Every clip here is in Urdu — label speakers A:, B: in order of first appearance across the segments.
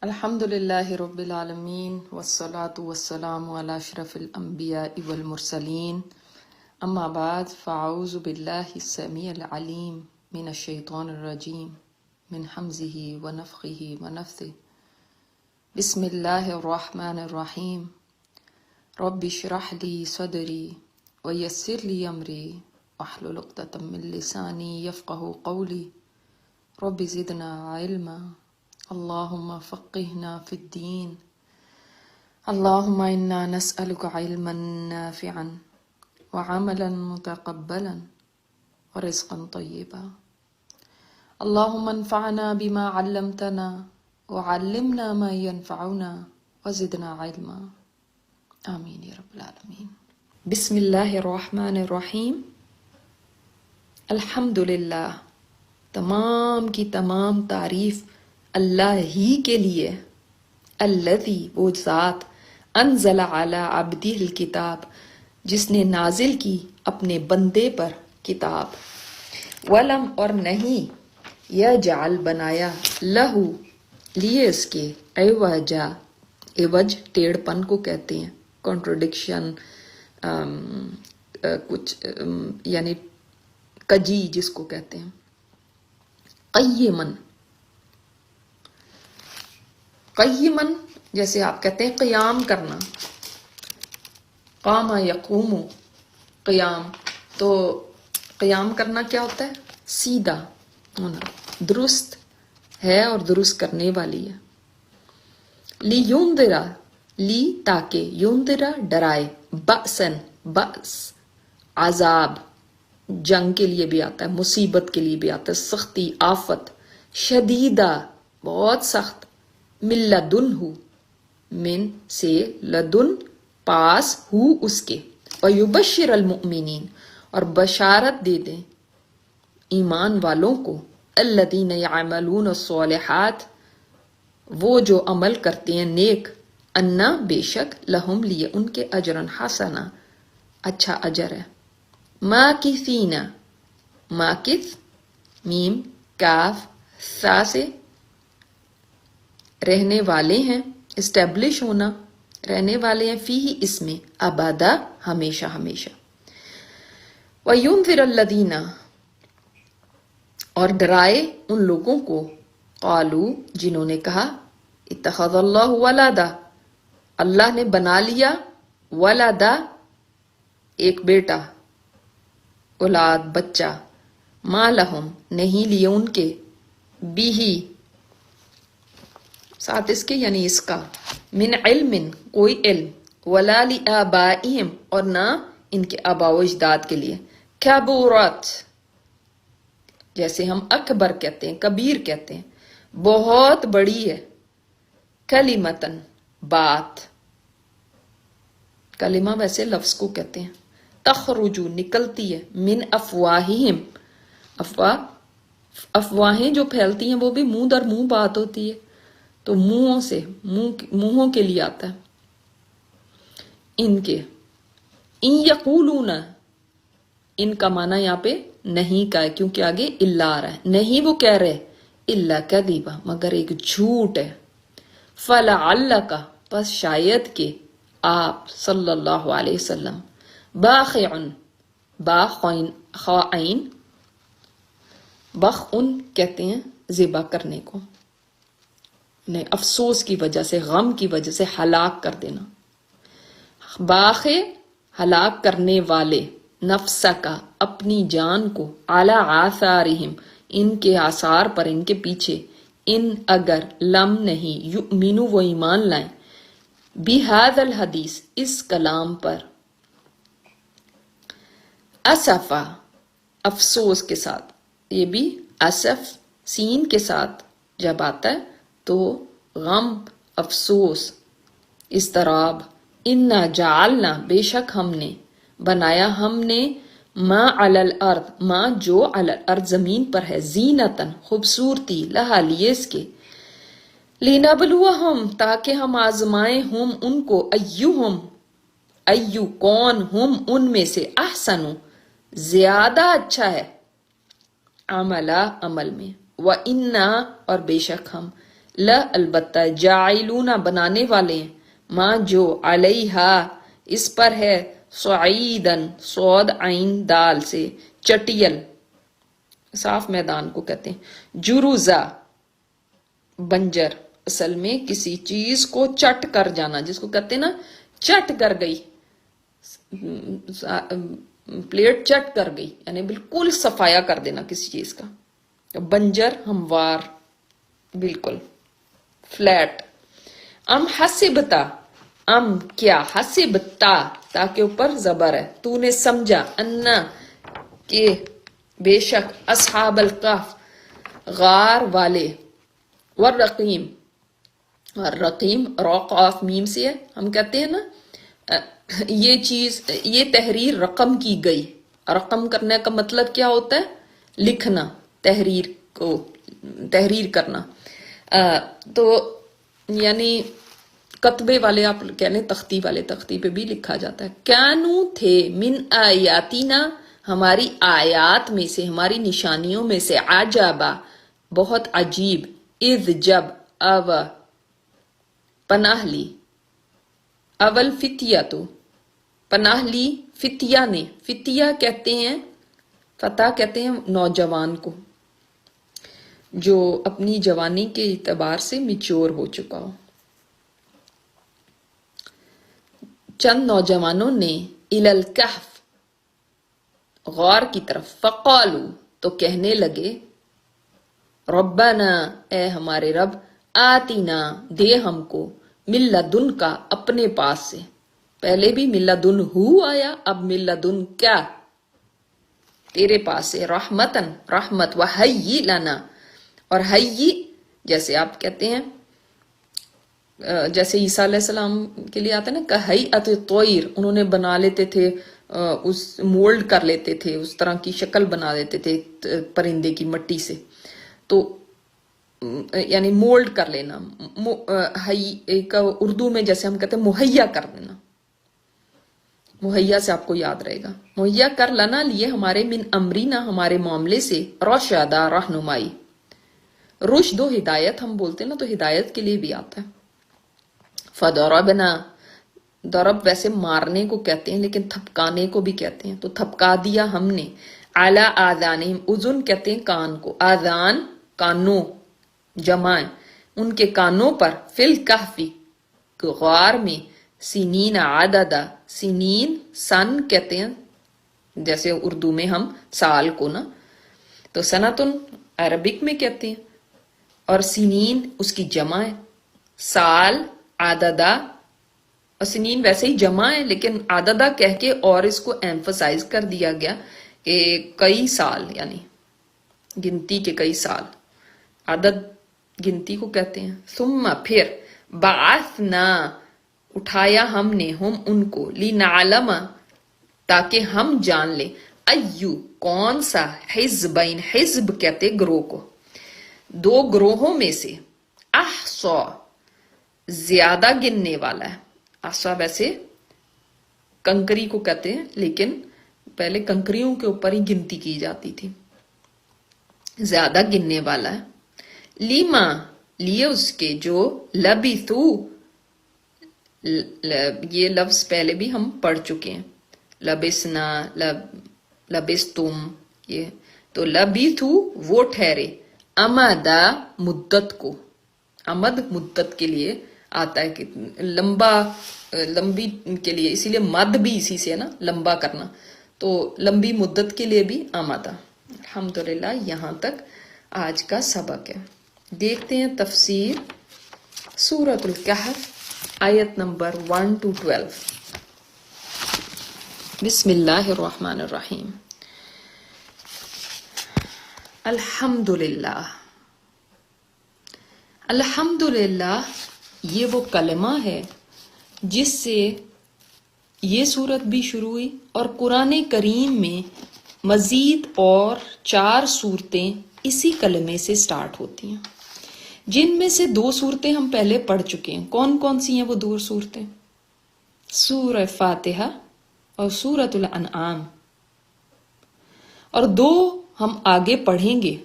A: الحمد لله رب العالمين والصلاة والسلام على أشرف الأنبياء والمرسلين أما بعد فأعوذ بالله السميع العليم من الشيطان الرجيم من حمزه ونفخه ونفثه بسم الله الرحمن الرحيم رب اشرح لي صدري ويسر لي أمري واحلل عقدة من لساني يفقه قولي رب زدنا علما اللهم فقهنا في الدين اللهم إنا نسألك علما نافعا وعملا متقبلا ورزقا طيبا اللهم انفعنا بما علمتنا وعلمنا ما ينفعنا وزدنا علما آمين يا رب العالمين بسم الله الرحمن الرحیم الحمدللہ، تمام کی تمام تعریف اللہ ہی کے لیے، الذی وہ ذات، انزل علی عبدہ الکتاب جس نے نازل کی اپنے بندے پر کتاب، ولم اور نہیں، یجعل بنایا، لہو لیے اس کے، عوجا، عوج ٹیڑھ پن کو کہتے ہیں، کنٹروڈکشن، کچھ یعنی کجی جس کو کہتے ہیں، قیمن، قیمن جیسے آپ کہتے ہیں قیام کرنا، قام یقوم، قیام، تو قیام کرنا کیا ہوتا ہے؟ سیدھا ہونا، درست ہے اور درست کرنے والی ہے۔ لی یونذرا، لی تاکہ، یونذرا ڈرائے، بأسن بأس عذاب، جنگ کے لیے بھی آتا ہے، مصیبت کے لیے بھی آتا ہے، سختی، آفت، شدیدہ بہت سخت، من لدنہ من سے، لدن پاس، ہو اس کے، ویبشر المؤمنین اور بشارت دے دیں ایمان والوں کو، الذین یعملون الصالحات وہ جو عمل کرتے ہیں نیک، انا بے شک، لہم لیے ان کے اجرن حسنا اچھا اجر ہے، ماکثین، ماکث میم کاف سا سے رہنے والے ہیں، اسٹیبلش ہونا، رہنے والے ہیں، فی ہی اس میں، ابدا ہمیشہ ہمیشہ، وَيُنذِرَ الَّذِينَ اور ڈرائے ان لوگوں کو، قالو جنہوں نے کہا، اتخذ اللہ ولدا اللہ نے بنا لیا، ولدا ایک بیٹا، اولاد بچہ، ما لہم نہیں لیے ان کے، بیہی ساتھ اس کے یعنی اس کا، من علم کوئی علم، ولا لآبائہم اور نہ ان کے آباء و اجداد کے لیے، کبورت جیسے ہم اکبر کہتے ہیں، کبیر کہتے ہیں، بہت بڑی ہے، کلمتن بات، کلمہ ویسے لفظ کو کہتے ہیں، تخرجو نکلتی ہے، من افواہہم افواہیں جو پھیلتی ہیں وہ بھی منہ در منہ بات ہوتی ہے، تو منہوں سے، منہوں کے لیے آتا ہے ان کے، ان یقولون ان کا معنی یہاں پہ نہیں کا ہے کیونکہ آگے الا آ رہا ہے، نہیں وہ کہہ رہے الا کذبا مگر ایک جھوٹ ہے، فلعلک پس شاید کہ آپ صلی اللہ علیہ وسلم، باخعن با خائن، بخن کہتے ہیں ذبح کرنے کو، نہیں افسوس کی وجہ سے، غم کی وجہ سے ہلاک کر دینا، باخ ہلاک کرنے والے، نفس کا اپنی جان کو، علی آثارہم ان کے آثار پر، ان کے پیچھے، ان اگر لم نہیں، یؤمنو وہ ایمان لائیں، بہذا الحدیث اس کلام پر، اسفا افسوس کے ساتھ، یہ بھی اسف سین کے ساتھ جب آتا ہے تو غم، افسوس، اضطراب، انا جعلنا بے شک ہم نے بنایا، ہم نے، ما علی الارض ما جو علی الارض زمین پر ہے، زینتن خوبصورتی، لہا لیے اس کے، لنبلوہم تاکہ ہم آزمائیں، ہم ان کو، ایہم ایو کون، ہم ان میں سے، احسن زیادہ اچھا ہے، عملا عمل میں، وَإِنَّا اور بے شک ہم، لا البتہ جاعلون بنانے والے ہیں ماں جو علیہا اس پر ہے صعیدن صاد عین دال سے چٹیل صاف میدان کو کہتے ہیں جروزا بنجر اصل میں کسی چیز کو چٹ کر جانا جس کو کہتے ہیں نا چٹ کر گئی پلیٹ چٹ کر گئی یعنی بالکل صفایا کر دینا کسی چیز کا بنجر ہموار بالکل فلیٹ ام حسبتا ام کیا حسبتا تاکہ اوپر زبر ہے تو نے سمجھا انا کہ بے شک اصحاب القاف غار والے والرقیم والرقیم را قاف میم سے ہے ہم کہتے ہیں نا یہ چیز یہ تحریر رقم کی گئی رقم کرنے کا مطلب کیا ہوتا ہے لکھنا تحریر کو تحریر کرنا تو یعنی کتبے والے آپ کہہ لیں تختی والے تختی پہ بھی لکھا جاتا ہے کانو تھے من آیاتنا ہماری آیات میں سے ہماری نشانیوں میں سے عجبا بہت عجیب اذ جب او پناہ لی اول فتیہ تو پناہ لی فتیہ نے فتیہ کہتے ہیں فتح کہتے ہیں نوجوان کو جو اپنی جوانی کے اعتبار سے میچور ہو چکا ہو چند نوجوانوں نے الالکہف غار کی طرف فقالو تو کہنے لگے ربنا اے ہمارے رب آتینا دے ہم کو من لدن کا اپنے پاس سے پہلے بھی من لدن ہو آیا اب من لدن کیا تیرے پاس سے رحمتن رحمت وحیی لنا اور حیی جیسے آپ کہتے ہیں جیسے عیسیٰ علیہ السلام کے لیے آتا ہے نا کہ ہیئت الطیر انہوں نے بنا لیتے تھے اس مولڈ کر لیتے تھے اس طرح کی شکل بنا دیتے تھے پرندے کی مٹی سے تو یعنی مولڈ کر لینا ایک اردو میں جیسے ہم کہتے ہیں مہیا کر دینا مہیا سے آپ کو یاد رہے گا مہیا کر لنا لیے ہمارے من امرینا ہمارے معاملے سے رشدا رہنمائی رشد و ہدایت ہم بولتے ہیں نا تو ہدایت کے لیے بھی آتا ہے فضربنا ضرب ویسے مارنے کو کہتے ہیں لیکن تھپکانے کو بھی کہتے ہیں تو تھپکا دیا ہم نے اعلی آذانہم اذن کہتے ہیں کان کو آذان کانوں جمع ان کے کانوں پر فل کہفی غار میں سنین عددا سنین سن کہتے ہیں جیسے اردو میں ہم سال کو نا تو سنتن عربک میں کہتے ہیں اور سنین اس کی جمع ہے سال عددا اور سنین ویسے ہی جمع ہے لیکن عددہ کہہ کے اور اس کو ایمفسائز کر دیا گیا کہ کئی سال یعنی گنتی کے کئی سال عدد گنتی کو کہتے ہیں ثم پھر بعثنا اٹھایا ہم نے ہم ان کو لنعلم تاکہ ہم جان لیں ایو کون سا حزبین حزب کہتے گروہ کو دو گروہوں میں سے احصا زیادہ گننے والا ہے احصا ویسے کنکری کو کہتے ہیں لیکن پہلے کنکریوں کے اوپر ہی گنتی کی جاتی تھی زیادہ گننے والا ہے لیما لیے اس کے جو لبثو یہ لفظ پہلے بھی ہم پڑھ چکے ہیں لبسنا لبستم یہ تو لبثو وہ ٹھہرے امدا مدت کو امد مدت کے لیے آتا ہے کہ لمبی کے لیے اسی لیے مد بھی اسی سے ہے نا لمبا کرنا تو لمبی مدت کے لیے بھی آمدہ الحمدللہ یہاں تک آج کا سبق ہے دیکھتے ہیں تفسیر سورۃ الکہف آیت نمبر 1 to 12 بسم اللہ الرحمن الرحیم الحمدللہ الحمدللہ یہ وہ کلمہ ہے جس سے یہ صورت بھی شروع ہوئی اور قرآن کریم میں مزید اور 4 صورتیں اسی کلمے سے سٹارٹ ہوتی ہیں جن میں سے 2 صورتیں ہم پہلے پڑھ چکے ہیں کون کون سی ہیں وہ 2 صورتیں سورہ فاتحہ اور سورۃ الانعام اور 2 ہم آگے پڑھیں گے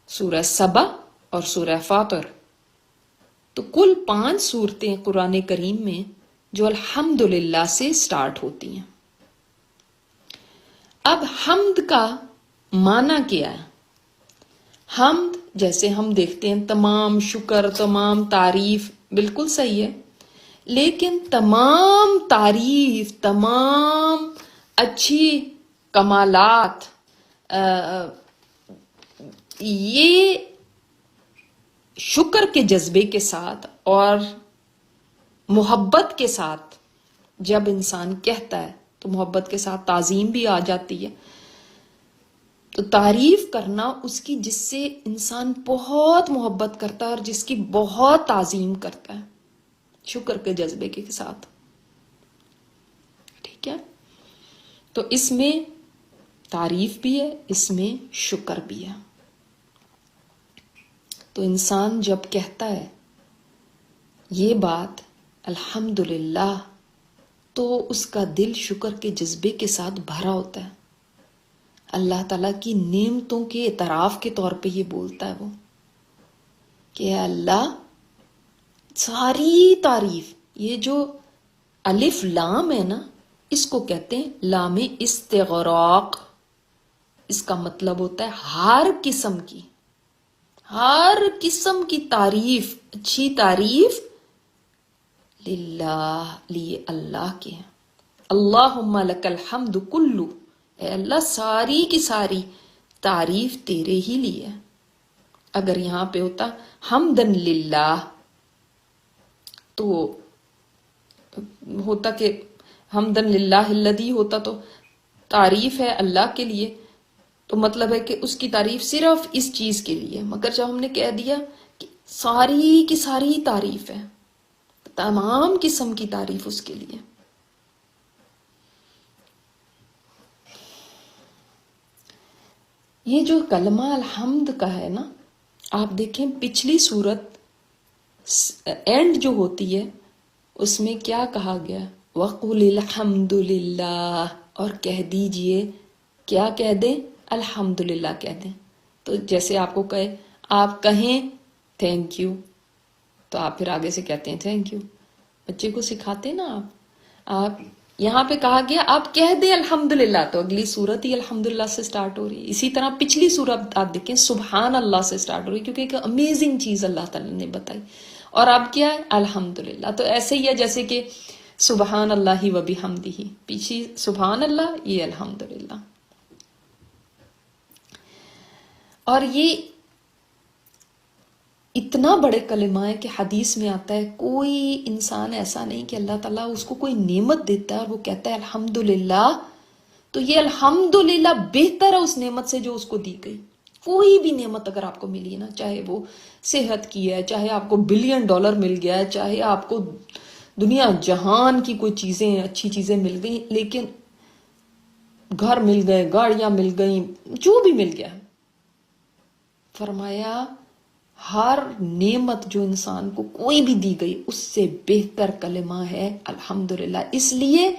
A: سورہ سبا اور سورہ فاطر تو کل 5 صورتیں قرآن کریم میں جو الحمدللہ سے سٹارٹ ہوتی ہیں. اب حمد کا معنی کیا ہے؟ حمد جیسے ہم دیکھتے ہیں تمام شکر، تمام تعریف، بالکل صحیح ہے، لیکن تمام تعریف، تمام اچھی کمالات، یہ شکر کے جذبے کے ساتھ اور محبت کے ساتھ جب انسان کہتا ہے تو محبت کے ساتھ تعظیم بھی آ جاتی ہے. تو تعریف کرنا اس کی جس سے انسان بہت محبت کرتا ہے اور جس کی بہت تعظیم کرتا ہے، شکر کے جذبے کے ساتھ. ٹھیک ہے، تو اس میں تعریف بھی ہے، اس میں شکر بھی ہے. تو انسان جب کہتا ہے یہ بات الحمدللہ تو اس کا دل شکر کے جذبے کے ساتھ بھرا ہوتا ہے. اللہ تعالیٰ کی نعمتوں کے اعتراف کے طور پہ یہ بولتا ہے وہ کہ اے اللہ ساری تعریف، یہ جو الف لام ہے نا، اس کو کہتے ہیں لام استغراق. اس کا مطلب ہوتا ہے ہر قسم کی تعریف، اچھی تعریف للہ، لیے اللہ کے ہیں. اللہم لک الحمد کلو، اے اللہ ساری کی ساری تعریف تیرے ہی لیے. اگر یہاں پہ ہوتا حمدن للہ تو ہوتا کہ حمدن للہ الذی ہوتا تو تعریف ہے اللہ کے لیے، تو مطلب ہے کہ اس کی تعریف صرف اس چیز کے لیے. مگر جب ہم نے کہہ دیا کہ ساری کی ساری تعریف ہے، تمام قسم کی تعریف اس کے لیے. یہ جو کلمہ الحمد کا ہے نا، آپ دیکھیں پچھلی صورت اینڈ جو ہوتی ہے اس میں کیا کہا گیا؟ وَقُلِ الْحَمْدُ لِلَّهِ، اور کہہ دیجئے، کیا کہہ دیں؟ الحمدللہ کہہ دیں. تو جیسے آپ کو کہے، آپ کہیں تھینک یو، تو آپ پھر آگے سے کہتے ہیں تھینک یو. بچے کو سکھاتے نا آپ یہاں پہ کہا گیا آپ کہہ دیں الحمدللہ، تو اگلی صورت ہی الحمدللہ سے سٹارٹ ہو رہی ہے. اسی طرح پچھلی صورت آپ دیکھیں سبحان اللہ سے سٹارٹ ہو رہی ہے، کیونکہ ایک امیزنگ چیز اللہ تعالیٰ نے بتائی، اور اب کیا ہے؟ الحمدللہ. تو ایسے ہی ہے جیسے کہ سبحان اللہ و بحمدہ، پیچھے سبحان اللہ، یہ الحمدللہ. اور یہ اتنا بڑے کلمہ ہے کہ حدیث میں آتا ہے کوئی انسان ایسا نہیں کہ اللہ تعالیٰ اس کو کوئی نعمت دیتا ہے اور وہ کہتا ہے الحمدللہ، تو یہ الحمدللہ بہتر ہے اس نعمت سے جو اس کو دی گئی. کوئی بھی نعمت اگر آپ کو ملی نا، چاہے وہ صحت کی ہے، چاہے آپ کو $1 بلین مل گیا ہے، چاہے آپ کو دنیا جہان کی کوئی چیزیں، اچھی چیزیں مل گئی، لیکن گھر مل گئے، گاڑیاں مل گئیں، جو بھی مل گیا، فرمایا ہر نعمت جو انسان کو کوئی بھی دی گئی اس سے بہتر کلمہ ہے الحمدللہ. اس لیے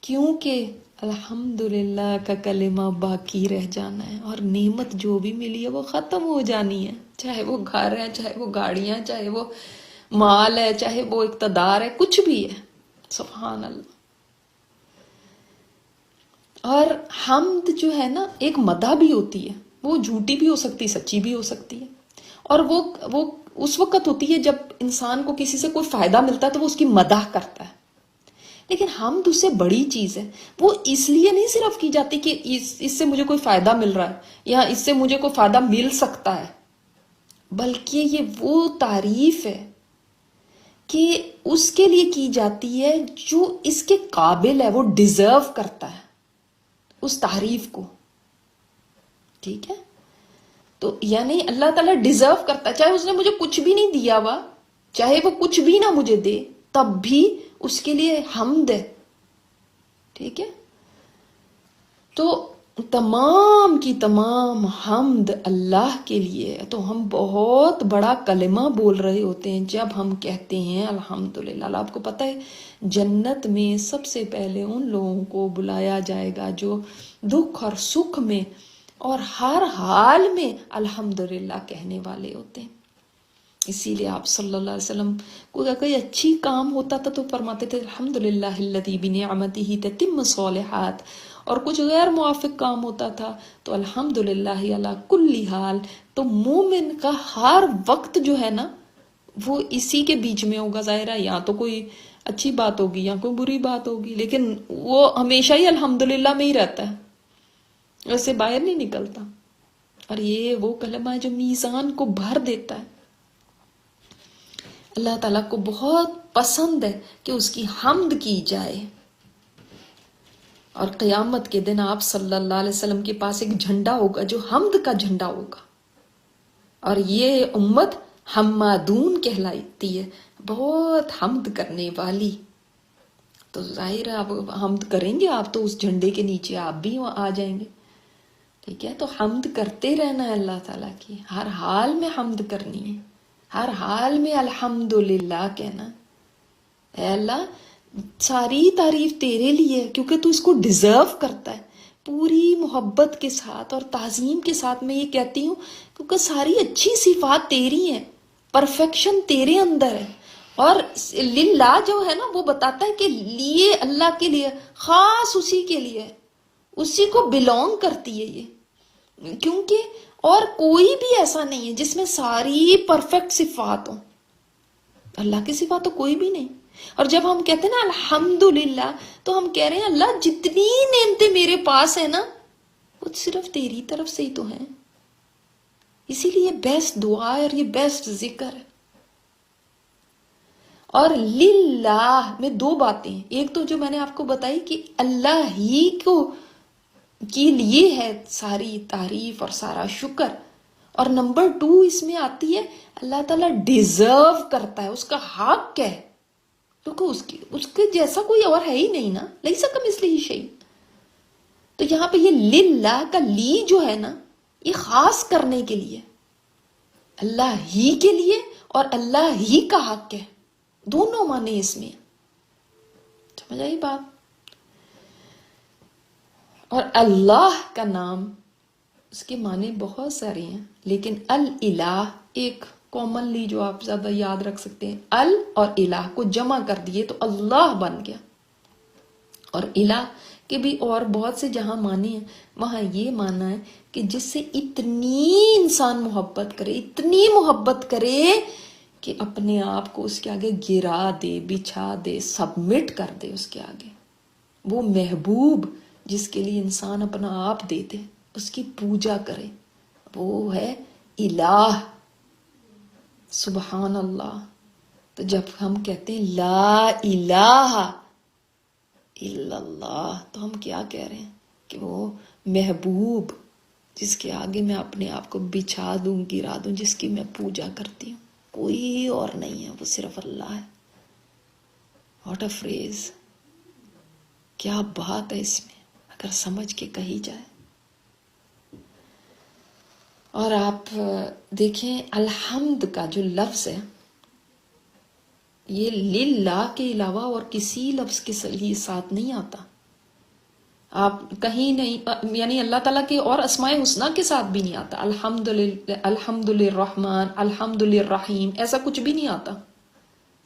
A: کیونکہ الحمدللہ کا کلمہ باقی رہ جانا ہے، اور نعمت جو بھی ملی ہے وہ ختم ہو جانی ہے، چاہے وہ گھر ہے، چاہے وہ گاڑیاں، چاہے وہ مال ہے، چاہے وہ اقتدار ہے، کچھ بھی ہے. سبحان اللہ. اور حمد جو ہے نا ایک مدح بھی ہوتی ہے، وہ جھوٹی بھی ہو سکتی، سچی بھی ہو سکتی ہے. اور وہ اس وقت ہوتی ہے جب انسان کو کسی سے کوئی فائدہ ملتا ہے تو وہ اس کی مدح کرتا ہے. لیکن حمد اس سے بڑی چیز ہے، وہ اس لیے نہیں صرف کی جاتی کہ اس سے مجھے کوئی فائدہ مل رہا ہے یا اس سے مجھے کوئی فائدہ مل سکتا ہے، بلکہ یہ وہ تعریف ہے کہ اس کے لیے کی جاتی ہے جو اس کے قابل ہے، وہ ڈیزرو کرتا ہے اس تعریف کو. ٹھیک ہے، تو یعنی اللہ تعالیٰ ڈیزرو کرتا ہے، چاہے اس نے مجھے کچھ بھی نہیں دیا ہوا، چاہے وہ کچھ بھی نہ مجھے دے، تب بھی اس کے لیے حمد ہے. ٹھیک ہے، تو تمام کی تمام حمد اللہ کے لیے. تو ہم بہت بڑا کلمہ بول رہے ہوتے ہیں جب ہم کہتے ہیں الحمدللہ. آپ کو پتہ ہے جنت میں سب سے پہلے ان لوگوں کو بلایا جائے گا جو دکھ اور سکھ میں اور ہر حال میں الحمدللہ کہنے والے ہوتے ہیں. اسی لیے آپ صلی اللہ علیہ وسلم کو اگر کوئی اچھی کام ہوتا تھا تو فرماتے تھے الحمدللہ الذی بنعمتہ تتم الصالحات، اور کچھ غیر موافق کام ہوتا تھا تو الحمدللہ علی کل حال. تو مومن کا ہر وقت جو ہے نا وہ اسی کے بیچ میں ہوگا. ظاہر ہے یا تو کوئی اچھی بات ہوگی یا کوئی بری بات ہوگی، لیکن وہ ہمیشہ ہی الحمدللہ میں ہی رہتا ہے، ویسے باہر نہیں نکلتا. اور یہ وہ کلمہ ہے جو میزان کو بھر دیتا ہے. اللہ تعالیٰ کو بہت پسند ہے کہ اس کی حمد کی جائے. اور قیامت کے دن آپ صلی اللہ علیہ وسلم کے پاس ایک جھنڈا ہوگا جو حمد کا جھنڈا ہوگا، اور یہ امت حمادون کہلاتی ہے، بہت حمد کرنے والی. تو ظاہر ہے آپ حمد کریں گے، آپ تو اس جھنڈے کے نیچے آپ بھی آ جائیں گے. ٹھیک ہے، تو حمد کرتے رہنا ہے اللہ تعالیٰ کی، ہر حال میں حمد کرنی ہے، ہر حال میں الحمدللہ کہنا. اے اللہ ساری تعریف تیرے لیے ہے، کیونکہ تو اس کو ڈیزرو کرتا ہے. پوری محبت کے ساتھ اور تعظیم کے ساتھ میں یہ کہتی ہوں، کیونکہ ساری اچھی صفات تیری ہیں، پرفیکشن تیرے اندر ہے. اور للہ جو ہے نا وہ بتاتا ہے کہ لیے اللہ کے لیے، خاص اسی کے لیے، اسی کو بلونگ کرتی ہے یہ. کیونکہ اور کوئی بھی ایسا نہیں ہے جس میں ساری پرفیکٹ صفات ہوں. اللہ کی صفات تو کوئی بھی نہیں. اور جب ہم کہتے ہیں نا الحمدللہ تو ہم کہہ رہے ہیں اللہ جتنی نعمتیں میرے پاس ہیں نا وہ صرف تیری طرف سے ہی تو ہیں. اسی لیے بیسٹ دعا ہے اور یہ بیسٹ ذکر ہے. اور للہ میں دو باتیں ہیں، ایک تو جو میں نے آپ کو بتائی کہ اللہ ہی کو کے لیے ہے ساری تعریف اور سارا شکر، اور نمبر 2 اس میں آتی ہے اللہ تعالیٰ ڈیزرو کرتا ہے، اس کا حق ہے، کیونکہ اس کے جیسا کوئی اور ہے ہی نہیں نا، لیس کمثلہ شیء. تو یہاں پہ یہ للہ کا لی جو ہے نا یہ خاص کرنے کے لیے، اللہ ہی کے لیے اور اللہ ہی کا حق ہے، دونوں معنی اس میں. سمجھ آئی بات؟ اور اللہ کا نام اس کے معنی بہت سارے ہیں، لیکن الہ ایک کامنلی جو آپ زیادہ یاد رکھ سکتے ہیں، ال اور الہ کو جمع کر دیے تو اللہ بن گیا. اور الہ کے بھی اور بہت سے جہاں معنی ہیں وہاں یہ معنی ہے کہ جس سے اتنی انسان محبت کرے، اتنی محبت کرے کہ اپنے آپ کو اس کے آگے گرا دے، بچھا دے، سبمٹ کر دے اس کے آگے. وہ محبوب جس کے لیے انسان اپنا آپ دے دے، اس کی پوجا کرے، وہ ہے الہ. سبحان اللہ. تو جب ہم کہتے ہیں لا الہ الا اللہ تو ہم کیا کہہ رہے ہیں کہ وہ محبوب جس کے آگے میں اپنے آپ کو بچھا دوں، گرا دوں، جس کی میں پوجا کرتی ہوں، کوئی اور نہیں ہے، وہ صرف اللہ ہے. واٹ اے فریز، کیا بات ہے اس میں اگر سمجھ کے کہی جائے. اور آپ دیکھیں الحمد کا جو لفظ ہے یہ للہ کے علاوہ اور کسی لفظ کے ساتھ نہیں آتا. آپ کہیں نہیں، یعنی اللہ تعالیٰ کے اور اسماء حسنہ کے ساتھ بھی نہیں آتا. الحمد للرحمن، الحمد للرحیم، ایسا کچھ بھی نہیں آتا.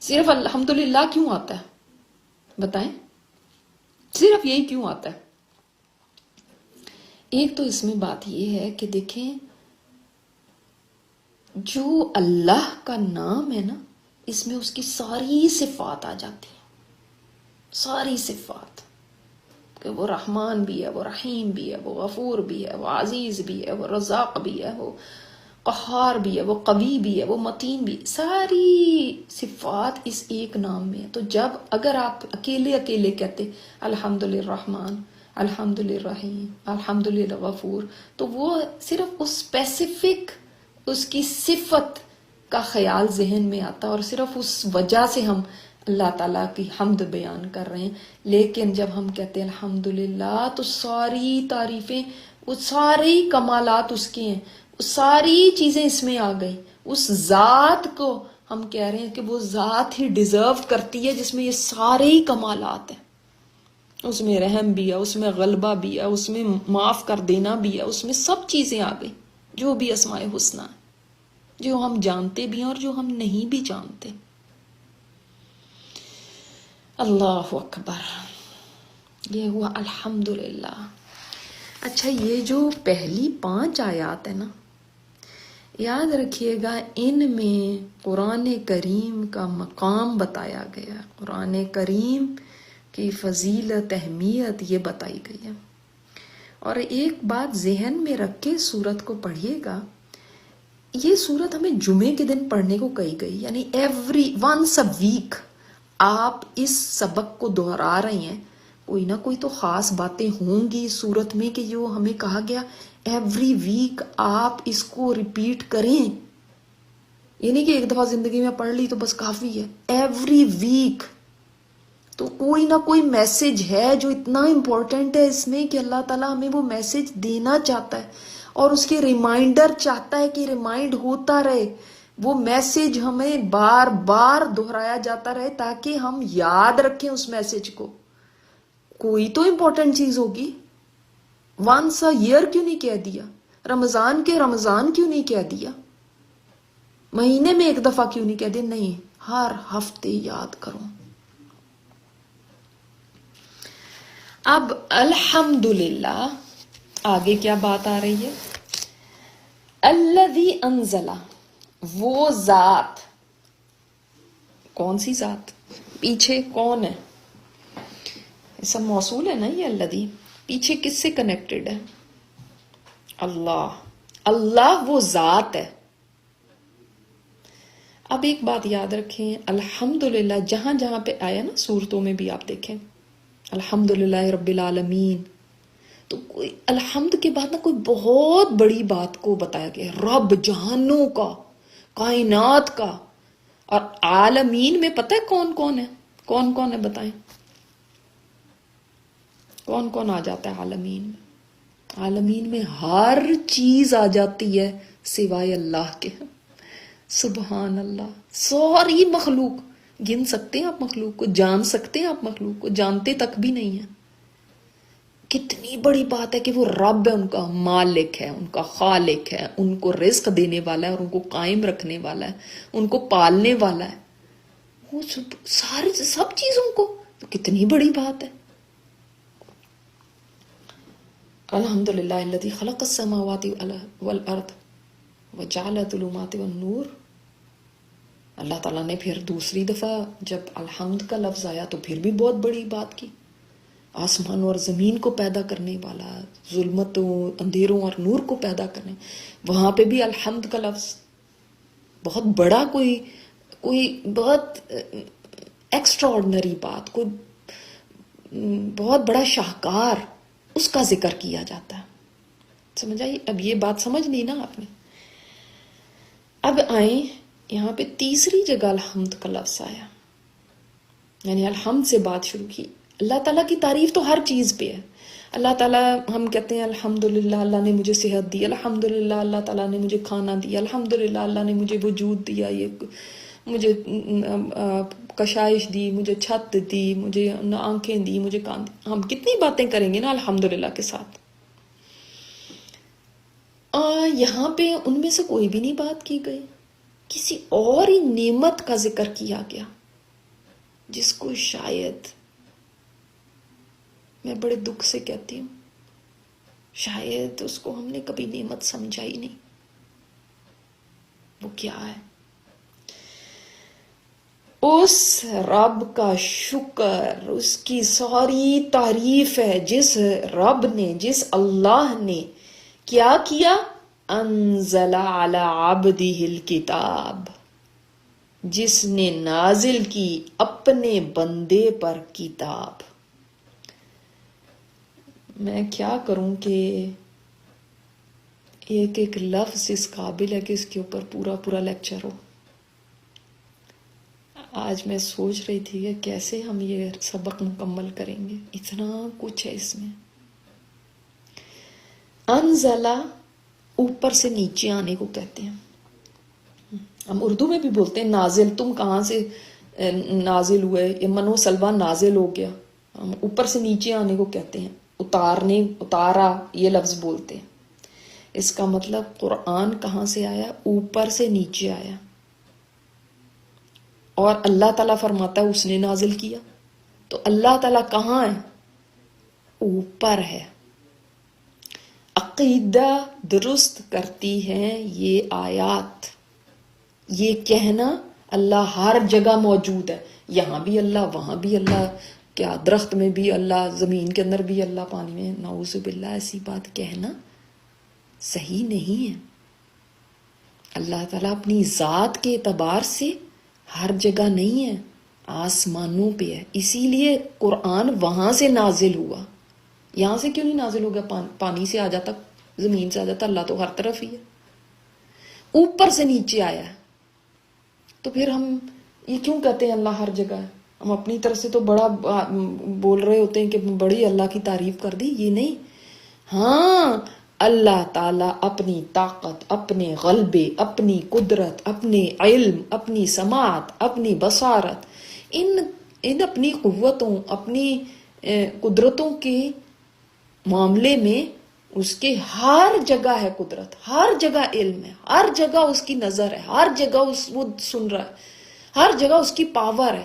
A: صرف الحمدللہ کیوں آتا ہے بتائیں؟ صرف یہی کیوں آتا ہے؟ ایک تو اس میں بات یہ ہے کہ دیکھیں جو اللہ کا نام ہے نا اس میں اس کی ساری صفات آ جاتی ہیں، ساری صفات، کہ وہ رحمان بھی ہے، وہ رحیم بھی ہے، وہ غفور بھی ہے، وہ عزیز بھی ہے، وہ رزاق بھی ہے، وہ قہار بھی ہے، وہ قوی بھی ہے، وہ متین بھی ہے. ساری صفات اس ایک نام میں ہے. تو جب اگر آپ اکیلے کہتے الحمد للرحمن، الحمد للرحیم، الحمد للغفور، تو وہ صرف اس اسپیسیفک اس کی صفت کا خیال ذہن میں آتا اور صرف اس وجہ سے ہم اللہ تعالیٰ کی حمد بیان کر رہے ہیں. لیکن جب ہم کہتے ہیں الحمدللہ تو ساری تعریفیں، وہ سارے کمالات اس کے ہیں، وہ ساری چیزیں اس میں آ گئی. اس ذات کو ہم کہہ رہے ہیں کہ وہ ذات ہی ڈیزرو کرتی ہے جس میں یہ سارے ہی کمالات ہیں. اس میں رحم بھی ہے، اس میں غلبہ بھی ہے، اس میں معاف کر دینا بھی ہے، اس میں سب چیزیں آ گئی جو بھی اسماء حسنہ ہے. جو ہم جانتے بھی ہیں اور جو ہم نہیں بھی جانتے. اللہ اکبر. یہ ہوا الحمدللہ. اچھا یہ جو پہلی 5 آیات ہے نا، یاد رکھیے گا ان میں قرآن کریم کا مقام بتایا گیا، قرآن کریم کی فضیلت اہمیت یہ بتائی گئی ہے. اور ایک بات ذہن میں رکھ کے سورت کو پڑھیے گا، یہ سورت ہمیں جمعے کے دن پڑھنے کو کہی گئی، یعنی ایوری ونس اے ویک آپ اس سبق کو دہرا رہے ہیں. کوئی نہ کوئی تو خاص باتیں ہوں گی سورت میں کہ جو ہمیں کہا گیا ایوری ویک آپ اس کو ریپیٹ کریں. یہ نہیں کہ ایک دفعہ زندگی میں پڑھ لی تو بس کافی ہے، ایوری ویک. تو کوئی نہ کوئی میسج ہے جو اتنا امپورٹنٹ ہے اس میں کہ اللہ تعالیٰ ہمیں وہ میسج دینا چاہتا ہے اور اس کے ریمائنڈر چاہتا ہے کہ ریمائنڈ ہوتا رہے، وہ میسج ہمیں بار بار دہرایا جاتا رہے تاکہ ہم یاد رکھیں اس میسج کو. کوئی تو امپورٹنٹ چیز ہوگی. ونس اے ایئر کیوں نہیں کہہ دیا؟ رمضان کے رمضان کیوں نہیں کہہ دیا؟ مہینے میں ایک دفعہ کیوں نہیں کہہ دیا؟ نہیں، ہر ہفتے یاد کرو. اب الحمدللہ آگے کیا بات آ رہی ہے؟ الذی انزلہ، وہ ذات. کون سی ذات؟ پیچھے کون ہے؟ سب موصول ہے نا یہ الذی. پیچھے کس سے کنیکٹڈ ہے؟ اللہ. اللہ وہ ذات ہے. اب ایک بات یاد رکھیں، الحمدللہ جہاں جہاں پہ آیا نا سورتوں میں بھی آپ دیکھیں الحمدللہ رب العالمین، تو کوئی الحمد کے بعد نا کوئی بہت بڑی بات کو بتایا گیا ہے، رب جہانوں کا، کائنات کا. اور عالمین میں پتہ ہے کون کون ہے؟ کون کون ہے بتائیں؟ کون کون آ جاتا ہے عالمین میں؟ عالمین میں ہر چیز آ جاتی ہے سوائے اللہ کے. سبحان اللہ. ساری مخلوق، گن سکتے ہیں آپ مخلوق کو؟ جان سکتے ہیں آپ مخلوق کو؟ جانتے تک بھی نہیں ہیں. کتنی بڑی بات ہے کہ وہ رب ہے، ان کا مالک ہے، ان کا خالق ہے، ان کو رزق دینے والا ہے اور ان کو قائم رکھنے والا ہے، ان کو پالنے والا ہے. وہ سب چیزوں کو، تو کتنی بڑی بات ہے. الحمدللہ الذی خلق السماوات والارض وجعل الظلمات والنور. اللہ تعالیٰ نے پھر دوسری دفعہ جب الحمد کا لفظ آیا تو پھر بھی بہت بڑی بات کی. آسمان اور زمین کو پیدا کرنے والا، ظلمتوں، اندھیروں اور نور کو پیدا کرنے، وہاں پہ بھی الحمد کا لفظ. بہت بڑا کوئی بہت ایکسٹرا آرڈنری بات، کوئی بہت بڑا شاہکار، اس کا ذکر کیا جاتا ہے. سمجھ آئی؟ اب یہ بات سمجھ لی نا آپ نے. اب آئیں یہاں پہ تیسری جگہ الحمد کا لفظ آیا، یعنی الحمد سے بات شروع کی. اللہ تعالیٰ کی تعریف تو ہر چیز پہ ہے. اللہ تعالیٰ، ہم کہتے ہیں الحمدللہ اللہ نے مجھے صحت دی، الحمدللہ اللہ تعالیٰ نے مجھے کھانا دیا، الحمدللہ اللہ نے مجھے وجود دیا، یہ مجھے کشائش دی، مجھے چھت دی، مجھے آنکھیں دی، مجھے کان دی. ہم کتنی باتیں کریں گے نا الحمدللہ کے ساتھ. یہاں پہ ان میں سے کوئی بھی نہیں بات کی گئی، کسی اور ہی نعمت کا ذکر کیا گیا جس کو شاید، میں بڑے دکھ سے کہتی ہوں، شاید اس کو ہم نے کبھی نعمت سمجھا ہی نہیں. وہ کیا ہے؟ اس رب کا شکر، اس کی ساری تعریف ہے، جس رب نے، جس اللہ نے کیا کیا؟ انزل علی عبدہ الکتاب، جس نے نازل کی اپنے بندے پر کتاب. میں کیا کروں کہ ایک ایک لفظ اس قابل ہے کہ اس کے اوپر پورا لیکچر ہو. آج میں سوچ رہی تھی کہ کیسے ہم یہ سبق مکمل کریں گے، اتنا کچھ ہے اس میں. انزلہ اوپر سے نیچے آنے کو کہتے ہیں. ہم اردو میں بھی بولتے ہیں نازل، تم کہاں سے نازل ہوئے، یہ منو سلوا نازل ہو گیا. ہم اوپر سے نیچے آنے کو کہتے ہیں. اتارنے، اتارا، یہ لفظ بولتے ہیں. اس کا مطلب قرآن کہاں سے آیا؟ اوپر سے نیچے آیا، اور اللہ تعالیٰ فرماتا ہے اس نے نازل کیا. تو اللہ تعالیٰ کہاں ہے؟ اوپر ہے. عقیدہ درست کرتی ہیں یہ آیات. یہ کہنا اللہ ہر جگہ موجود ہے، یہاں بھی اللہ، وہاں بھی اللہ، کیا درخت میں بھی اللہ، زمین کے اندر بھی اللہ، پانی میں، نعوذ باللہ ایسی بات کہنا صحیح نہیں ہے. اللہ تعالیٰ اپنی ذات کے اعتبار سے ہر جگہ نہیں ہے، آسمانوں پہ ہے. اسی لیے قرآن وہاں سے نازل ہوا. یہاں سے کیوں نہیں نازل ہو گیا؟ پانی سے آ جاتا، زمین سے آ جاتا. اللہ تو ہر طرف ہی ہے. اوپر سے نیچے آیا ہے. تو پھر ہم یہ کیوں کہتے ہیں اللہ ہر جگہ ہے؟ ہم اپنی طرف سے تو بڑا بول رہے ہوتے ہیں کہ بڑی اللہ کی تعریف کر دی. یہ نہیں. ہاں، اللہ تعالیٰ اپنی طاقت، اپنے غلبے، اپنی قدرت، اپنے علم، اپنی سماعت، اپنی بصارت، ان اپنی قوتوں، اپنی قدرتوں کے معاملے میں اس کے ہر جگہ ہے قدرت، ہر جگہ علم ہے، ہر جگہ اس کی نظر ہے، ہر جگہ وہ سن رہا ہے، ہر جگہ اس کی پاور ہے،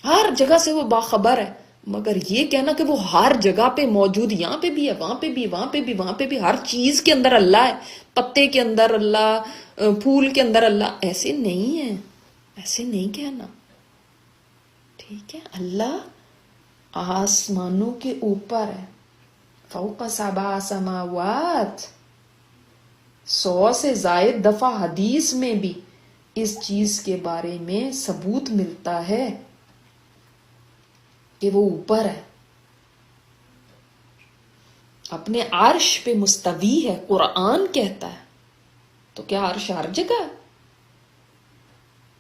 A: ہر جگہ سے وہ باخبر ہے. مگر یہ کہنا کہ وہ ہر جگہ پہ موجود، یہاں پہ بھی ہے، وہاں پہ بھی، وہاں پہ بھی، وہاں پہ بھی، ہر چیز کے اندر اللہ ہے، پتے کے اندر اللہ، پھول کے اندر اللہ، ایسے نہیں ہے، ایسے نہیں کہنا. ٹھیک ہے؟ اللہ آسمانوں کے اوپر ہے، فوق سبع سماوات. 100 سے زائد دفعہ حدیث میں بھی اس چیز کے بارے میں ثبوت ملتا ہے کہ وہ اوپر ہے، اپنے عرش پہ مستوی ہے. قرآن کہتا ہے. تو کیا عرش ہر جگہ ہے؟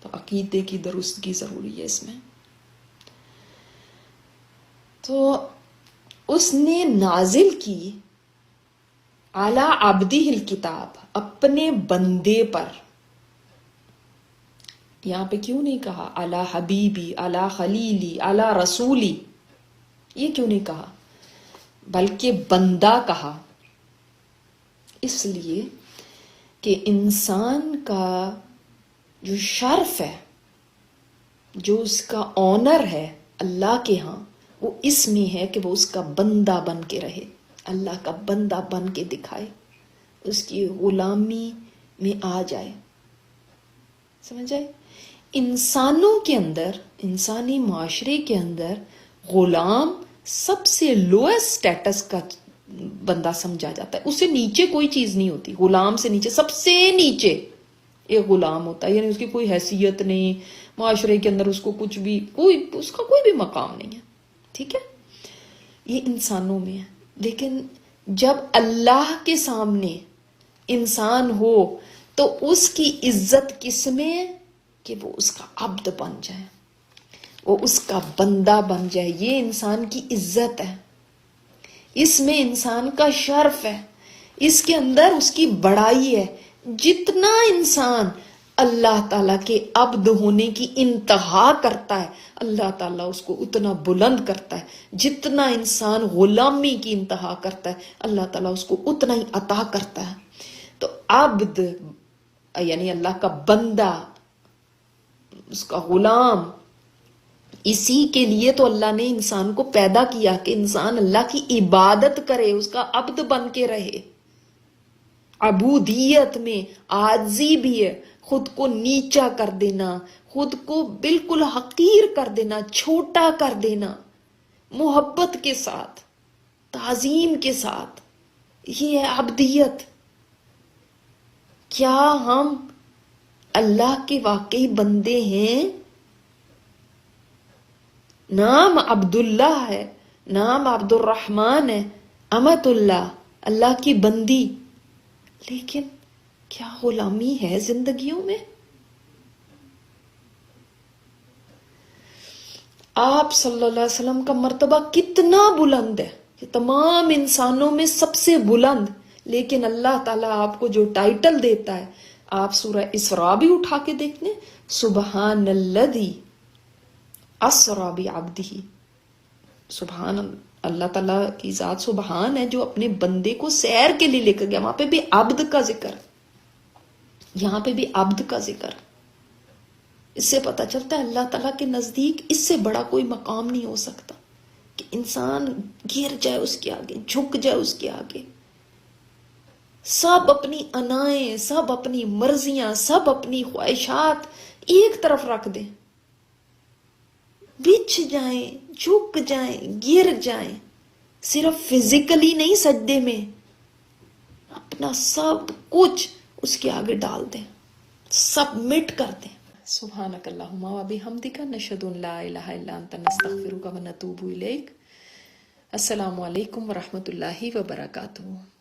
A: تو عقیدے کی درستگی ضروری ہے اس میں. تو اس نے نازل کی اعلی عبدی الکتاب، اپنے بندے پر. یہاں پہ کیوں نہیں کہا اعلی حبیبی، اعلی خلیلی، اعلی رسولی؟ یہ کیوں نہیں کہا بلکہ بندہ کہا؟ اس لیے کہ انسان کا جو شرف ہے، جو اس کا آنر ہے اللہ کے ہاں، وہ اس میں ہے کہ وہ اس کا بندہ بن کے رہے، اللہ کا بندہ بن کے دکھائے، اس کی غلامی میں آ جائے. سمجھ آئے؟ انسانوں کے اندر، انسانی معاشرے کے اندر غلام سب سے لوئسٹ سٹیٹس کا بندہ سمجھا جاتا ہے. اس سے نیچے کوئی چیز نہیں ہوتی. غلام سے نیچے، سب سے نیچے ایک غلام ہوتا ہے، یعنی اس کی کوئی حیثیت نہیں، معاشرے کے اندر اس کو کچھ بھی، اس کا کوئی بھی مقام نہیں ہے. ٹھیک ہے؟ یہ انسانوں میں ہے. لیکن جب اللہ کے سامنے انسان ہو تو اس کی عزت کس میں ہے؟ کہ وہ اس کا عبد بن جائے، وہ اس کا بندہ بن جائے. یہ انسان کی عزت ہے، اس میں انسان کا شرف ہے، اس کے اندر اس کی بڑائی ہے. جتنا انسان اللہ تعالیٰ کے عبد ہونے کی انتہا کرتا ہے، اللہ تعالیٰ اس کو اتنا بلند کرتا ہے. جتنا انسان غلامی کی انتہا کرتا ہے، اللہ تعالیٰ اس کو اتنا ہی عطا کرتا ہے. تو عبد یعنی اللہ کا بندہ، اس کا غلام. اسی کے لیے تو اللہ نے انسان کو پیدا کیا کہ انسان اللہ کی عبادت کرے، اس کا عبد بن کے رہے. عبودیت میں عاجزی بھی ہے، خود کو نیچا کر دینا، خود کو بالکل حقیر کر دینا، چھوٹا کر دینا، محبت کے ساتھ، تعظیم کے ساتھ. یہ ہے عبدیت. کیا ہم اللہ کے واقعی بندے ہیں؟ نام عبداللہ ہے، نام عبد الرحمن ہے، امت اللہ، اللہ کی بندی. لیکن کیا غلامی ہے زندگیوں میں؟ آپ صلی اللہ علیہ وسلم کا مرتبہ کتنا بلند ہے، یہ تمام انسانوں میں سب سے بلند. لیکن اللہ تعالیٰ آپ کو جو ٹائٹل دیتا ہے، آپ سورہ اسراء بھی اٹھا کے دیکھ لیں، سبحان الذی اسری بعبدہ، سبحان اللہ تعالیٰ کی ذات سبحان ہے جو اپنے بندے کو سیر کے لیے لے کر گیا. وہاں پہ بھی عبد کا ذکر, یہاں پہ بھی عبد کا ذکر. اس سے پتہ چلتا ہے اللہ تعالیٰ کے نزدیک اس سے بڑا کوئی مقام نہیں ہو سکتا کہ انسان گر جائے اس کے آگے, جھک جائے اس کے آگے. سب اپنی انائیں, سب اپنی مرضیاں, سب اپنی خواہشات ایک طرف رکھ دیں, بچھ جائیں, جھک جائیں, گر جائیں, صرف فزیکلی نہیں سجدے میں, اپنا سب کچھ اس کے آگے ڈال دیں, سبمٹ کر دیں. سبحانک اللہم و بحمدک نشہد ان لا الہ الا انت نستغفرک و نتوب الیک. السلام علیکم ورحمۃ اللہ وبرکاتہ.